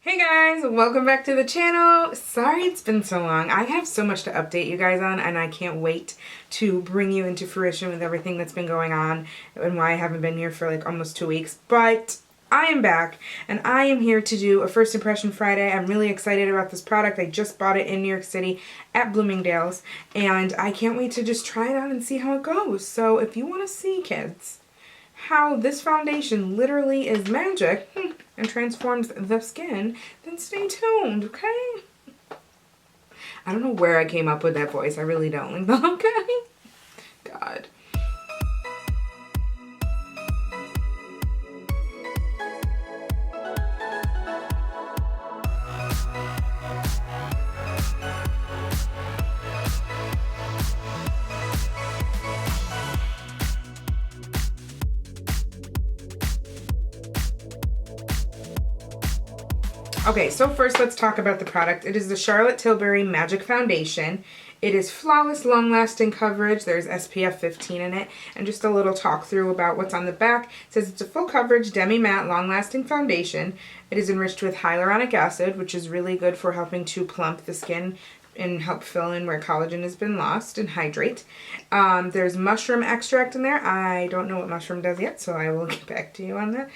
Hey guys, welcome back to the channel. Sorry it's been so long. I have so much to update you guys on and I can't wait to bring you into fruition with everything that's been going on and why I haven't been here for like almost 2 weeks. But I am back and I am here to do a first impression Friday. I'm really excited about this product. I just bought it in New York City at Bloomingdale's and I can't wait to just try it on and see how it goes. So if you want to see, kids, how this foundation literally is magic and transforms the skin, then stay tuned, okay? I don't know where I came up with that voice. I really don't. Like, okay? God. Okay, so first let's talk about the product. It is the Charlotte Tilbury Magic Foundation. It is flawless, long-lasting coverage. There's SPF 15 in it, and just a little talk through about what's on the back. It says it's a full coverage, demi-matte, long-lasting foundation. It is enriched with hyaluronic acid, which is really good for helping to plump the skin and help fill in where collagen has been lost and hydrate. There's mushroom extract in there. I don't know what mushroom does yet, so I will get back to you on that.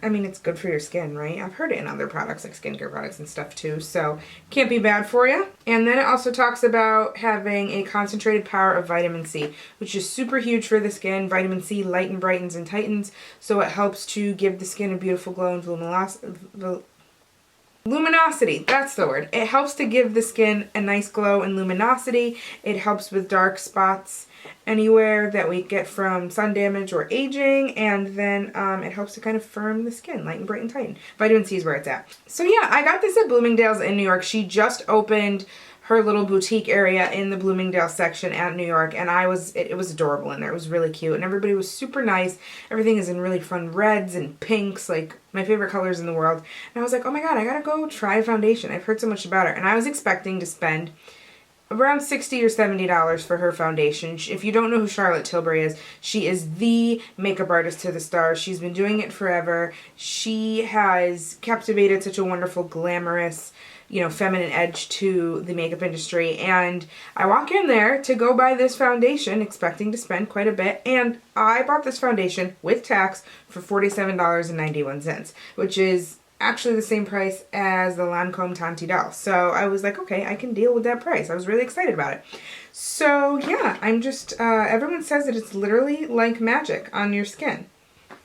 I mean, it's good for your skin, right? I've heard it in other products, like skincare products and stuff too, so can't be bad for you. And then it also talks about having a concentrated power of vitamin C, which is super huge for the skin. Vitamin C lightens, brightens, and tightens, so it helps to give the skin a beautiful glow and luminosity, that's the word. It helps to give the skin a nice glow and luminosity. It helps with dark spots anywhere that we get from sun damage or aging, and then it helps to kind of firm the skin, lighten, brighten, tighten. Vitamin C is where it's at. So yeah, I got this at Bloomingdale's in New York. She just opened her little boutique area in the Bloomingdale section at New York, and it was adorable in there. It was really cute, and everybody was super nice. Everything is in really fun reds and pinks, like my favorite colors in the world. And I was like, oh my god, I gotta go try a foundation. I've heard so much about her, and I was expecting to spend around $60 or $70 for her foundation. If you don't know who Charlotte Tilbury is, she is the makeup artist to the stars. She's been doing it forever. She has captivated such a wonderful, glamorous, you know, feminine edge to the makeup industry, and I walk in there to go buy this foundation expecting to spend quite a bit, and I bought this foundation with tax for $47.91, which is actually the same price as the Lancome Tanti Doll. So I was like, okay, I can deal with that price. I was really excited about it. So yeah, I'm just, everyone says that it's literally like magic on your skin.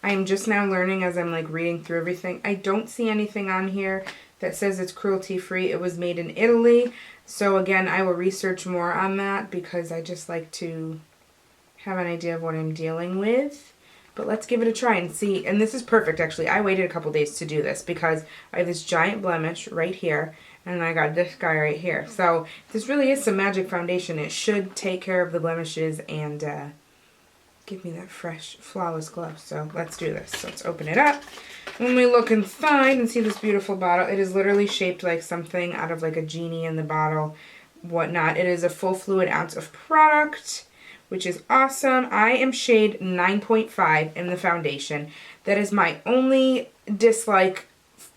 I'm just now learning as I'm like reading through everything. I don't see anything on here that says it's cruelty-free. It was made in Italy. So again, I will research more on that because I just like to have an idea of what I'm dealing with. But let's give it a try and see. And this is perfect, actually. I waited a couple days to do this because I have this giant blemish right here, and I got this guy right here. So this really is some magic foundation. It should take care of the blemishes and give me that fresh, flawless glow. So let's do this. So let's open it up. When we look inside and see this beautiful bottle, it is literally shaped like something out of like a genie in the bottle, whatnot. It is a full fluid ounce of product, which is awesome. I am shade 9.5 in the foundation. That is my only dislike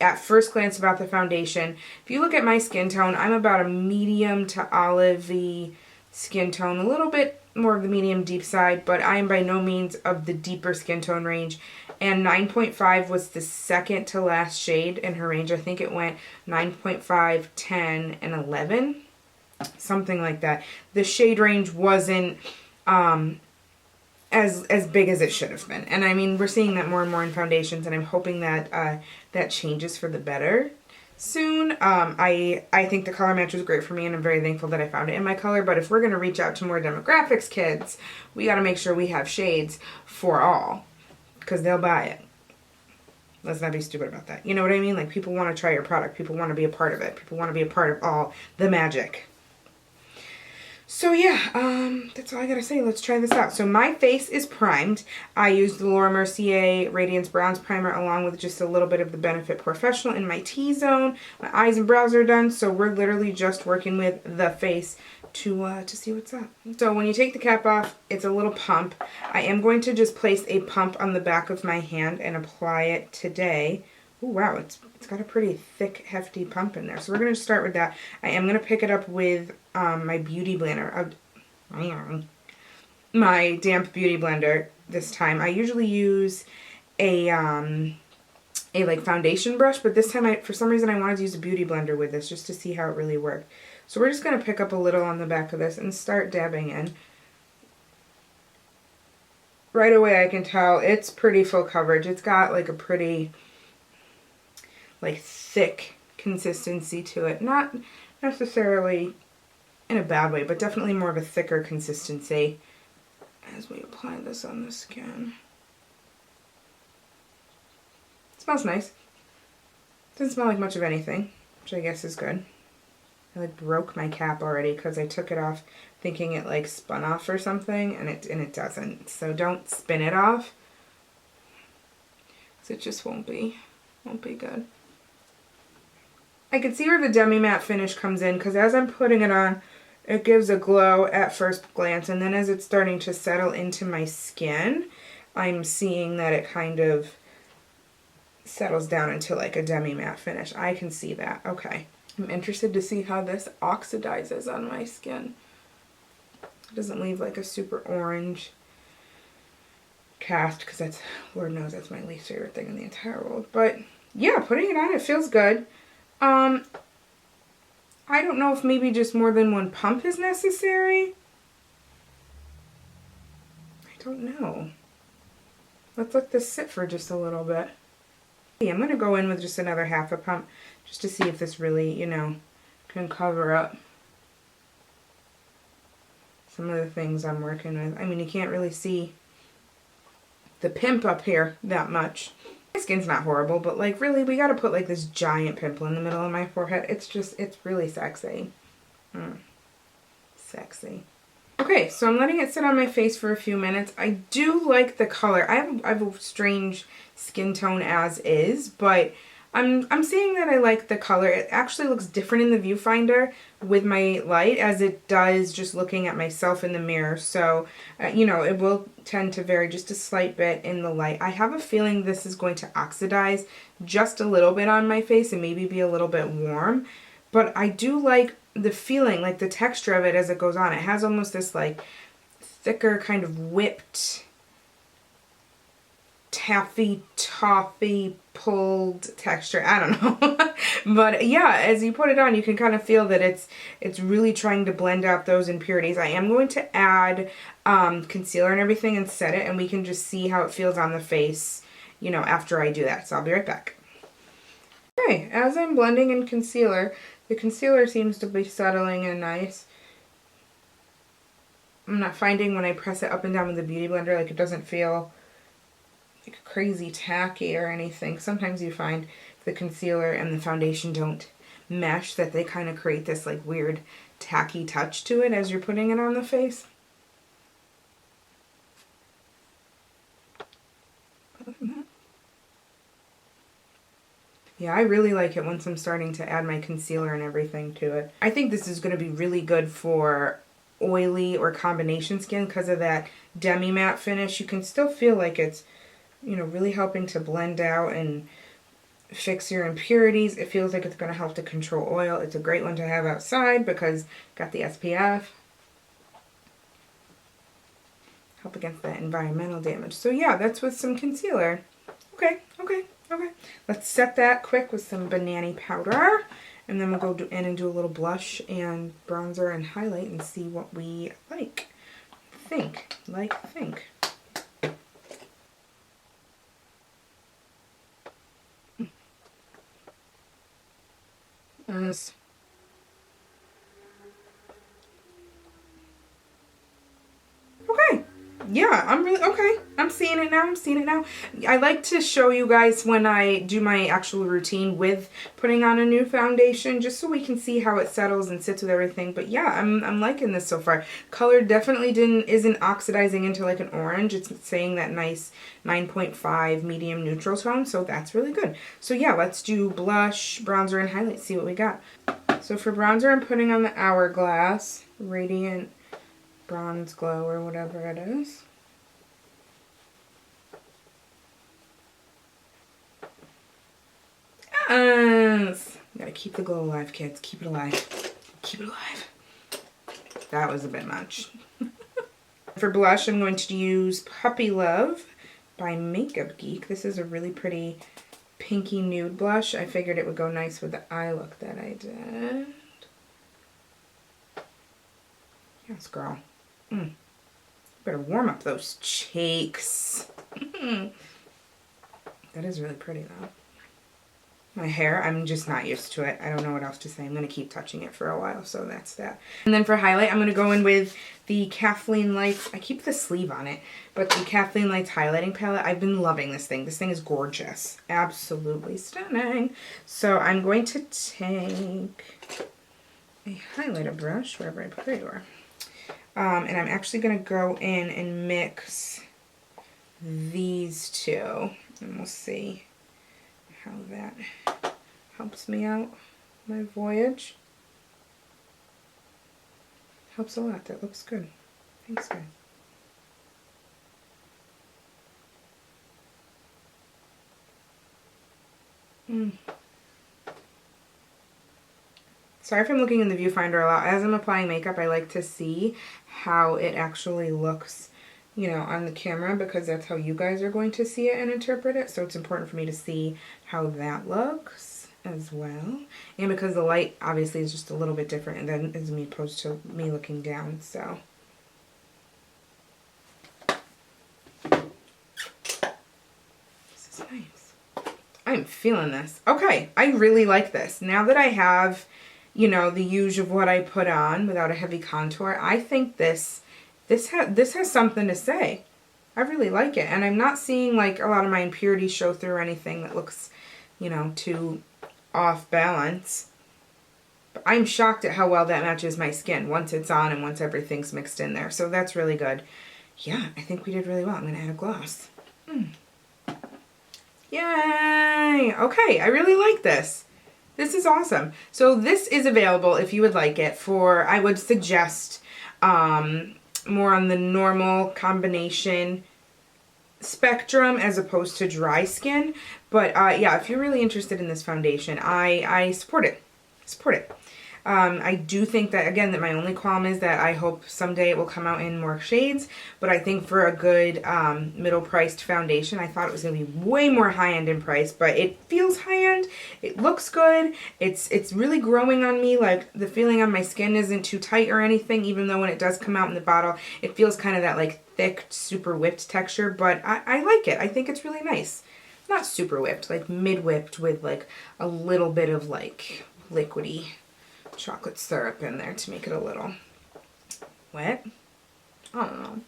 at first glance about the foundation. If you look at my skin tone, I'm about a medium to olivey skin tone, a little bit more of the medium deep side, but I am by no means of the deeper skin tone range. And 9.5 was the second to last shade in her range. I think it went 9.5, 10, and 11. Something like that. The shade range wasn't as big as it should have been. And I mean, we're seeing that more and more in foundations, and I'm hoping that that changes for the better soon. I think the color match was great for me, and I'm very thankful that I found it in my color. But if we're going to reach out to more demographics, kids, we got to make sure we have shades for all, because they'll buy it. Let's not be stupid about that. You know what I mean? Like, people want to try your product. People want to be a part of it. People want to be a part of all the magic. So yeah, that's all I gotta say. Let's try this out. So my face is primed. I used the Laura Mercier Radiance Bronze Primer along with just a little bit of the Benefit Professional in my T-zone. My eyes and brows are done, so we're literally just working with the face to see what's up. So when you take the cap off, it's a little pump. I am going to just place a pump on the back of my hand and apply it today Oh wow, it's got a pretty thick, hefty pump in there. So we're going to start with that. I am going to pick it up with my beauty blender. My damp beauty blender this time. I usually use a like foundation brush, but this time for some reason I wanted to use a beauty blender with this just to see how it really worked. So we're just going to pick up a little on the back of this and start dabbing in. Right away I can tell it's pretty full coverage. It's got like a pretty like thick consistency to it. Not necessarily in a bad way, but definitely more of a thicker consistency as we apply this on the skin. It smells nice. Doesn't smell like much of anything, which I guess is good. I like broke my cap already because I took it off thinking it like spun off or something, and it doesn't. So don't spin it off, because it just won't be good. I can see where the demi-matte finish comes in, because as I'm putting it on, it gives a glow at first glance, and then as it's starting to settle into my skin, I'm seeing that it kind of settles down into like a demi-matte finish. I can see that. Okay. I'm interested to see how this oxidizes on my skin. It doesn't leave like a super orange cast, because that's, Lord knows, that's my least favorite thing in the entire world. But yeah, putting it on, it feels good. I don't know if maybe just more than one pump is necessary. I don't know. Let's let this sit for just a little bit. Yeah, I'm going to go in with just another half a pump just to see if this really, you know, can cover up some of the things I'm working with. I mean, you can't really see the pimp up here that much. My skin's not horrible, but like really we gotta put like this giant pimple in the middle of my forehead. It's just, it's really sexy. Sexy. Okay, so I'm letting it sit on my face for a few minutes. I do like the color. I have a strange skin tone as is, but I'm seeing that I like the color. It actually looks different in the viewfinder with my light as it does just looking at myself in the mirror. So, you know, it will tend to vary just a slight bit in the light. I have a feeling this is going to oxidize just a little bit on my face and maybe be a little bit warm. But I do like the feeling, like the texture of it as it goes on. It has almost this like thicker kind of whipped taffy, toffee, pulled texture. I don't know. But yeah, as you put it on, you can kind of feel that it's really trying to blend out those impurities. I am going to add concealer and everything and set it, and we can just see how it feels on the face, you know, after I do that. So I'll be right back. Okay, as I'm blending in concealer, the concealer seems to be settling in nice. I'm not finding when I press it up and down with the beauty blender, like it doesn't feel like crazy tacky or anything. Sometimes you find the concealer and the foundation don't mesh, that they kind of create this like weird tacky touch to it as you're putting it on the face. Yeah, I really like it once I'm starting to add my concealer and everything to it. I think this is going to be really good for oily or combination skin because of that demi-matte finish. You can still feel like it's, you know, really helping to blend out and fix your impurities. It feels like it's going to help to control oil. It's a great one to have outside because it's got the SPF. Help against that environmental damage. So yeah, that's with some concealer. Okay. Let's set that quick with some banana powder. And then we'll go in and do a little blush and bronzer and highlight and see what we think. Okay. Yeah, I'm really, okay. I'm seeing it now. I like to show you guys when I do my actual routine with putting on a new foundation, just so we can see how it settles and sits with everything. But yeah, I'm liking this so far. Color definitely isn't oxidizing into like an orange. It's saying that nice 9.5 medium neutral tone, so that's really good. So yeah, let's do blush, bronzer, and highlight, see what we got. So for bronzer, I'm putting on the Hourglass Radiant Bronze Glow or whatever it is. Yes! Gotta keep the glow alive, kids. Keep it alive. Keep it alive. That was a bit much. For blush, I'm going to use Puppy Love by Makeup Geek. This is a really pretty pinky nude blush. I figured it would go nice with the eye look that I did. Yes, girl. Better warm up those cheeks. That is really pretty, though. My hair, I'm just not used to it. I don't know what else to say. I'm going to keep touching it for a while, so that's that. And then for highlight, I'm going to go in with the Kathleen Lights. I keep the sleeve on it, but the Kathleen Lights highlighting palette. I've been loving this thing. This thing is gorgeous. Absolutely stunning. So I'm going to take a highlighter brush, wherever I put it, and I'm actually going to go in and mix these two, and we'll see how that helps me out my voyage. Helps a lot. That looks good. Thanks, guys. Sorry if I'm looking in the viewfinder a lot. As I'm applying makeup, I like to see how it actually looks, you know, on the camera, because that's how you guys are going to see it and interpret it. So it's important for me to see how that looks as well. And because the light obviously is just a little bit different than as me opposed to me looking down, so. This is nice. I'm feeling this. Okay, I really like this. Now that I have, you know, the use of what I put on without a heavy contour, I think this has something to say. I really like it. And I'm not seeing like a lot of my impurities show through or anything that looks, you know, too off balance. But I'm shocked at how well that matches my skin once it's on and once everything's mixed in there. So that's really good. Yeah, I think we did really well. I'm going to add a gloss. Yay! Okay, I really like this. This is awesome. So this is available if you would like it for, I would suggest, more on the normal combination spectrum as opposed to dry skin. But yeah, if you're really interested in this foundation, I support it. Support it. I do think that, again, that my only qualm is that I hope someday it will come out in more shades, but I think for a good middle-priced foundation, I thought it was going to be way more high-end in price, but it feels high-end, it looks good, it's really growing on me, like the feeling on my skin isn't too tight or anything, even though when it does come out in the bottle, it feels kind of that like thick, super whipped texture, but I like it. I think it's really nice. Not super whipped, like mid-whipped with like a little bit of like liquidy chocolate syrup in there to make it a little wet. I don't know.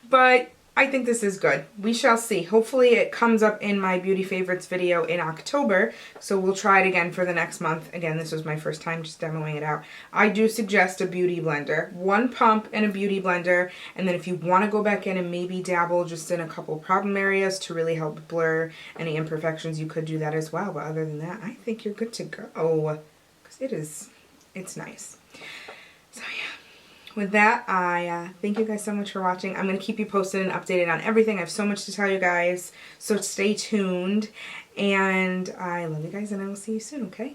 But I think this is good. We shall see. Hopefully it comes up in my beauty favorites video in October, so we'll try it again for the next month. Again, this was my first time just demoing it out. I do suggest a beauty blender. One pump and a beauty blender, and then if you want to go back in and maybe dabble just in a couple problem areas to really help blur any imperfections, you could do that as well. But other than that, I think you're good to go. It's nice. So yeah, with that, I thank you guys so much for watching. I'm going to keep you posted and updated on everything. I have so much to tell you guys, so stay tuned, and I love you guys, and I will see you soon, okay?